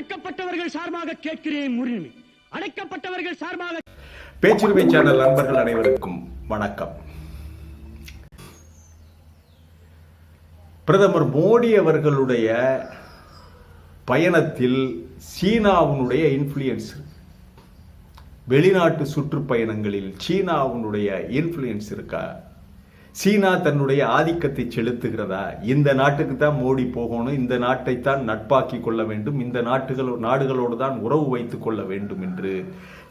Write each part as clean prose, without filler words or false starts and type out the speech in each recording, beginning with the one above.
ஒடுக்கப்பட்டவர்கள் சார்பாக கேட்கிறேன் உரிமை. அடைக்கப்பட்டவர்கள் சார்பாக பேச்சுரிமை சேனல் நண்பர்கள் அனைவருக்கும் வணக்கம். பிரதமர் மோடி அவர்களுடைய பயணத்தில் சீனாவுடைய இன்ஃப்ளூயன்ஸ், வெளிநாட்டு சுற்றுப்பயணங்களில் சீனாவுடைய இன்ஃப்ளூயன்ஸ் இருக்கா? சீனா தன்னுடைய ஆதிக்கத்தை செலுத்துகிறதா? இந்த நாட்டுக்கு தான் மோடி போகணும், இந்த நாட்டை தான் நட்பாக்கி கொள்ள வேண்டும், இந்த நாடுகளோடு தான் உறவு வைத்துக் கொள்ள வேண்டும் என்று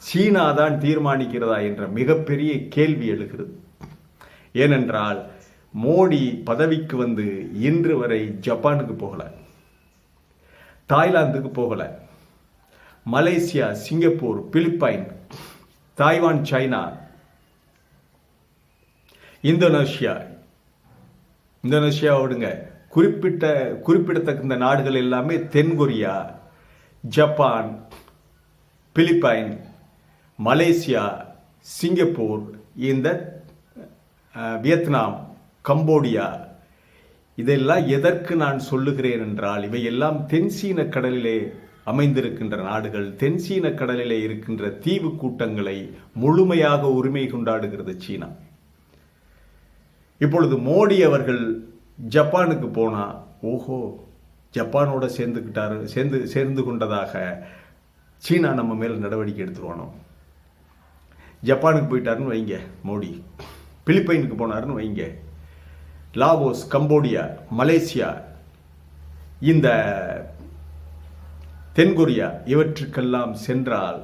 சீனா தான் தீர்மானிக்கிறதா என்ற மிகப்பெரிய கேள்வி எழுகிறது. ஏனென்றால் மோடி பதவிக்கு வந்து இன்று வரை ஜப்பானுக்கு போகல, தாய்லாந்துக்கு போகல, Malaysia, Singapore, Philippine, Taiwan, China, Indonesia விடுங்க, குறிப்பிடத்தக்க இந்த நாடுகள் எல்லாமே தென்கொரியா, ஜப்பான், பிலிப்பைன், மலேசியா, சிங்கப்பூர், இந்த வியட்நாம், கம்போடியா, இதெல்லாம் எதற்கு நான் சொல்லுகிறேன் என்றால் இவையெல்லாம் தென்சீன கடலிலே அமைந்திருக்கின்ற நாடுகள். தென்சீன கடலிலே இருக்கின்ற தீவு கூட்டங்களை முழுமையாக உரிமை கொண்டாடுகிறது சீனா. இப்பொழுது மோடி அவர்கள் ஜப்பானுக்கு போனா, ஓஹோ, ஜப்பானோட சேர்ந்து கொண்டதாக சீனா நம்ம மேல நடவடிக்கை எடுத்துருவானோ. ஜப்பானுக்கு போயிட்டாருன்னு வைங்க மோடி, பிலிப்பைனுக்கு போனாருன்னு வைங்க, லாவோஸ், கம்போடியா, மலேசியா, இந்த தென்கொரியா, இவற்றுக்கெல்லாம் சென்றால்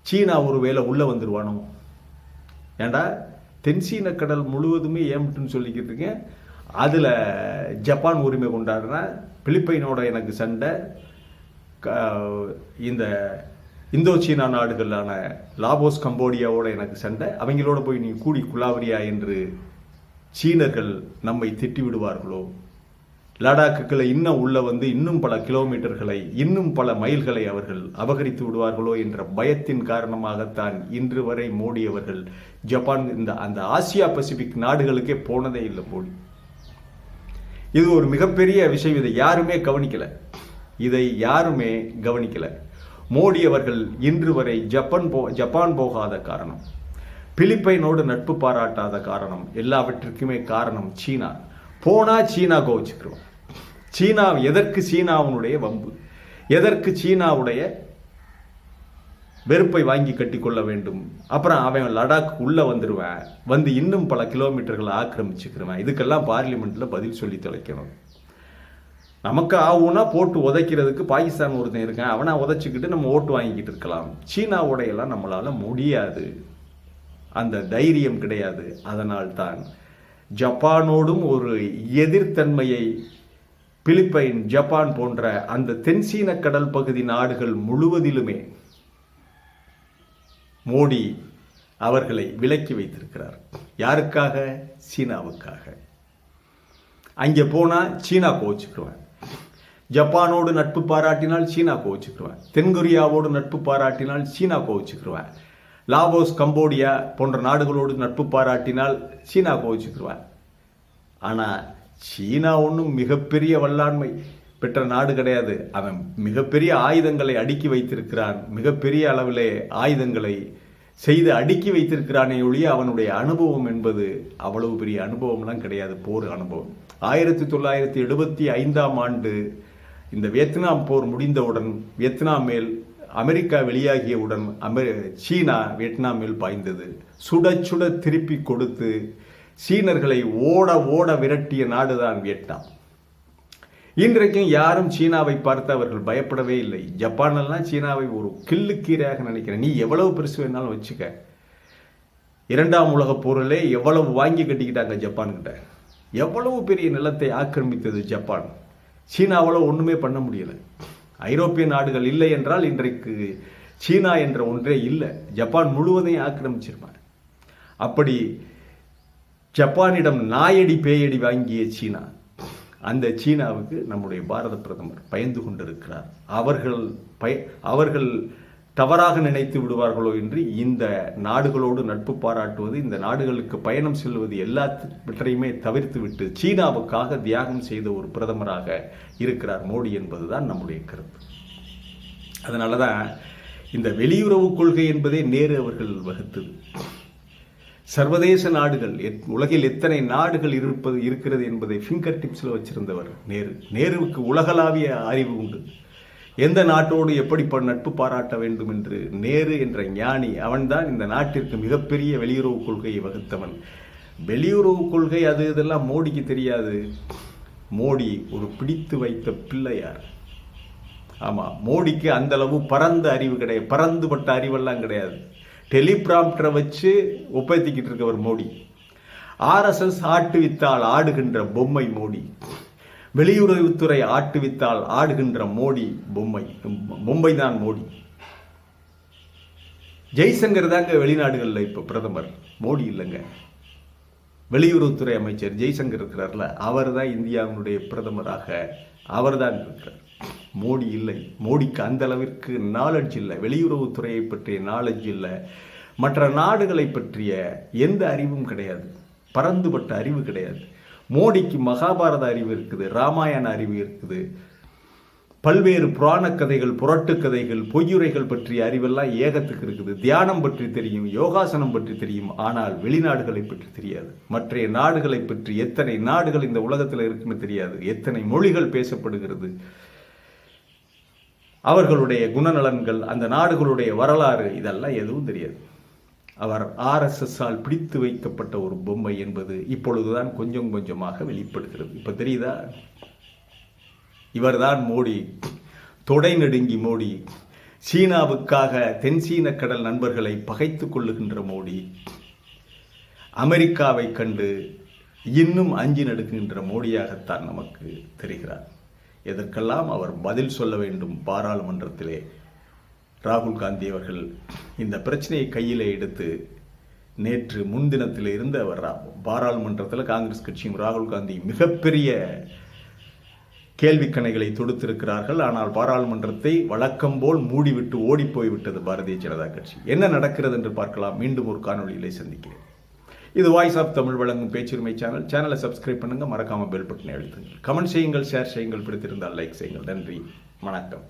சீனா ஒருவேளை உள்ள வந்துருவானோ. ஏண்டா தென்சீன கடல் முழுவதுமே ஏமிட்டுன்னு சொல்லிக்கிட்டு அதில் ஜப்பான் உரிமை கொண்டாடுறேன், பிலிப்பைனோட எனக்கு சண்டை, இந்த இந்தோ சீனா நாடுகளான லாவோஸ், கம்போடியாவோட எனக்கு சண்டை, அவங்களோட போய் நீ கூடி குலாவரியா என்று சீனர்கள் நம்மை திட்டி விடுவார்களோ? லடாக்குகளை இன்னும் உள்ள வந்து இன்னும் பல கிலோமீட்டர்களை, இன்னும் பல மைல்களை அவர்கள் அபகரித்து விடுவார்களோ என்ற பயத்தின் காரணமாகத்தான் இன்று வரை மோடி அவர்கள் ஜப்பான், அந்த ஆசியா பசிபிக் நாடுகளுக்கே போனதே இல்லை மோடி. இது ஒரு மிகப்பெரிய விஷயம். இதை யாருமே கவனிக்கல. மோடி அவர்கள் இன்று வரை ஜப்பான் போகாத காரணம், பிலிப்பைனோடு நட்பு பாராட்டாத காரணம், எல்லாவற்றிற்குமே காரணம் சீனா. போனா சீனா கோவிச்சுக்கிறோம். சீனா எதற்கு? சீனாவுடைய வம்பு எதற்கு? சீனாவுடைய வெறுப்பை வாங்கி கட்டிக்கொள்ள வேண்டும். அப்புறம் அவன் லடாக் உள்ள வந்துடுவேன், வந்து இன்னும் பல கிலோமீட்டர்களை ஆக்கிரமிச்சுக்கிறவன். இதுக்கெல்லாம் பார்லிமெண்ட்ல பதில் சொல்லி தொலைக்கணும். நமக்கு ஆகுனா போட்டு உதைக்கிறதுக்கு பாகிஸ்தான் ஒருத்தன் இருக்கான், அவனை உதைச்சிக்கிட்டு நம்ம ஓட்டு வாங்கிக்கிட்டு இருக்கலாம். சீனாவுடையெல்லாம் நம்மளால முடியாது, அந்த தைரியம் கிடையாது. அதனால் தான் ஜப்பானோடும் ஒரு எதிர்த்தன்மையை, பிலிப்பைன், ஜப்பான் போன்ற அந்த தென்சீன கடல் பகுதி நாடுகள் முழுவதிலுமே மோடி அவர்களை விலக்கி வைத்திருக்கிறார். யாருக்காக? சீனாவுக்காக. அங்கே போனா சீனா கோவிச்சுக்குவேன், ஜப்பானோடு நட்பு பாராட்டினால் சீனா கோவிச்சுக்குவேன், தென்கொரியாவோடு நட்பு பாராட்டினால் சீனா கோவிச்சுக்குவேன், லாவோஸ், கம்போடியா போன்ற நாடுகளோடு நட்பு பாராட்டினால் சீனா கோவிச்சுக்குவேன். ஆனால் சீனா ஒன்றும் மிகப்பெரிய வல்லாண்மை பெற்ற நாடு கிடையாது. அவன் மிகப்பெரிய ஆயுதங்களை அடுக்கி வைத்திருக்கிறான், மிகப்பெரிய அளவிலே ஆயுதங்களை செய்து அடுக்கி வைத்திருக்கிறானே ஒழிய அவனுடைய அனுபவம் என்பது அவ்வளவு பெரிய அனுபவம்லாம் கிடையாது. போர் அனுபவம் 1975ஆம் ஆண்டு இந்த வியட்நாம் போர் முடிந்தவுடன், வியட்நாம் மேல் அமெரிக்கா வெளியாகியவுடன் சீனா வியட்நாம் மேல் பாய்ந்தது. சுட சுட திருப்பி கொடுத்து சீனர்களை ஓட ஓட விரட்டிய நாடுதான் வியட்நாம். இன்றைக்கும் யாரும் சீனாவை பார்த்து அவர்கள் பயப்படவே இல்லை. ஜப்பானெல்லாம் சீனாவை ஒரு கில்லுக்கீரையாக நினைக்கிறேன். நீ எவ்வளவு பெருசு வேணாலும் வச்சுக்க. 2ஆம் உலக போரிலே எவ்வளவு வாங்கி கட்டிக்கிட்டாங்க ஜப்பான்கிட்ட, எவ்வளவு பெரிய நிலத்தை ஆக்கிரமித்தது ஜப்பான். சீனாவால் ஒன்றுமே பண்ண முடியல. ஐரோப்பிய நாடுகள் இல்லை என்றால் இன்றைக்கு சீனா என்ற ஒன்றே இல்லை, ஜப்பான் முழுவதையும் ஆக்கிரமிச்சிருப்பாங்க. அப்படி ஜப்பானிடம் நாயடி பேயடி வாங்கிய சீனா, அந்த சீனாவுக்கு நம்முடைய பாரத பிரதமர் பயந்து கொண்டிருக்கிறார். அவர்கள் தவறாக நினைத்து விடுவார்களோ என்று இந்த நாடுகளோடு நட்பு பாராட்டுவது, இந்த நாடுகளுக்கு பயணம் செல்வது எல்லாவற்றையுமே தவிர்த்து விட்டு சீனாவுக்காக தியாகம் செய்த ஒரு பிரதமராக இருக்கிறார் மோடி என்பதுதான் நம்முடைய கருத்து. அதனால தான் இந்த வெளியுறவு கொள்கை என்பதே நேரு அவர்கள் வகுத்தது. சர்வதேச நாடுகள், உலகில் எத்தனை நாடுகள் இருக்கிறது என்பதை ஃபிங்கர் டிப்ஸில் வச்சிருந்தவர் நேரு. நேருவுக்கு உலகளாவிய அறிவு உண்டு. எந்த நாட்டோடு எப்படி நட்பு பாராட்ட வேண்டும் என்று நேரு என்ற ஞானி, அவன்தான் இந்த நாட்டிற்கு மிகப்பெரிய வெளியுறவு கொள்கையை வகுத்தவன். வெளியுறவு கொள்கை அது இதெல்லாம் மோடிக்கு தெரியாது. மோடி ஒரு பிடித்து வைத்த பிள்ளையார். ஆமா, மோடிக்கு அந்த அளவு பரந்த அறிவு கிடையாது, பரந்துபட்ட அறிவெல்லாம் கிடையாது. டெலிபிராம்டரை வச்சு ஒப்பேத்திக்கிட்டு இருக்கவர் மோடி. RSS ஆட்டுவித்தால் ஆடுகின்ற பொம்மை மோடி. வெளியுறவுத்துறை ஆட்டுவித்தால் ஆடுகின்ற மோடி பொம்மை தான் மோடி. ஜெய்சங்கர் தாங்க வெளிநாடுகளில் இப்ப பிரதமர், மோடி இல்லைங்க. வெளியுறவுத்துறை அமைச்சர் ஜெய்சங்கர் இருக்கிறார்ல, அவர் தான் இந்தியாவினுடைய பிரதமராக அவர் தான் இருக்கிறார். மோடி இல்லை. மோடிக்கு அந்த அளவிற்கு நாலெட்ஜ் இல்லை, வெளியுறவுத்துறையை பற்றிய நாலெட்ஜ் இல்லை, மற்ற நாடுகளை பற்றிய எந்த அறிவும் கிடையாது, பரந்துபட்ட அறிவு கிடையாது. மோடிக்கு மகாபாரத அறிவு இருக்குது, ராமாயண அறிவு இருக்குது, பல்வேறு புராண கதைகள், புரட்டு கதைகள், பொய்யுரைகள் பற்றிய அறிவெல்லாம் ஏகத்துக்கு இருக்குது. தியானம் பற்றி தெரியும், யோகாசனம் பற்றி தெரியும், ஆனால் வெளிநாடுகளை பற்றி தெரியாது. மற்ற நாடுகளை பற்றி, எத்தனை நாடுகள் இந்த உலகத்தில் இருக்குன்னு தெரியாது, எத்தனை மொழிகள் பேசப்படுகிறது, அவர்களுடைய குணநலன்கள், அந்த நாடுகளுடைய வரலாறு, இதெல்லாம் எதுவும் தெரியாது. அவர் RSS-ஆல் பிடித்து வைக்கப்பட்ட ஒரு பொம்மை என்பது இப்பொழுதுதான் கொஞ்சம் கொஞ்சமாக வெளிப்படுகிறது. இப்ப தெரியுதா? இவர்தான் மோடி, தொடை நடுங்கி மோடி, சீனாவுக்காக தென்சீன கடல் நண்பர்களை பகைத்துக் கொள்ளுகின்ற மோடி, அமெரிக்காவை கண்டு இன்னும் அஞ்சி நடுக்குகின்ற மோடியாகத்தான் நமக்கு தெரிகிறார். எதற்கெல்லாம் அவர் பதில் சொல்ல வேண்டும் பாராளுமன்றத்திலே. ராகுல் காந்தி அவர்கள் இந்த பிரச்சனையை கையிலே எடுத்து நேற்று முன்தினத்தில் இருந்து அவர் பாராளுமன்றத்தில் காங்கிரஸ் கட்சியும் ராகுல் காந்தி மிகப்பெரிய கேள்விக்கணைகளை தொடுத்திருக்கிறார்கள். ஆனால் பாராளுமன்றத்தை வழக்கம் போல் மூடிவிட்டு ஓடிப்போய்விட்டது பாரதிய ஜனதா கட்சி. என்ன நடக்கிறது என்று பார்க்கலாம். மீண்டும் ஒரு காணொலியிலே சந்திக்கிறேன். இது வாய்ஸ் ஆஃப் தமிழ் வழங்கும் பேச்சுரிமை சேனல். சேனலை சப்ஸ்கிரைப் பண்ணுங்க, மறக்காம பெல் பட்டனை அழுத்துங்கள், கமெண்ட் செய்யுங்கள், ஷேர் செய்யுங்கள், பிடித்திருந்தால் லைக் செய்யுங்கள். நன்றி, வணக்கம்.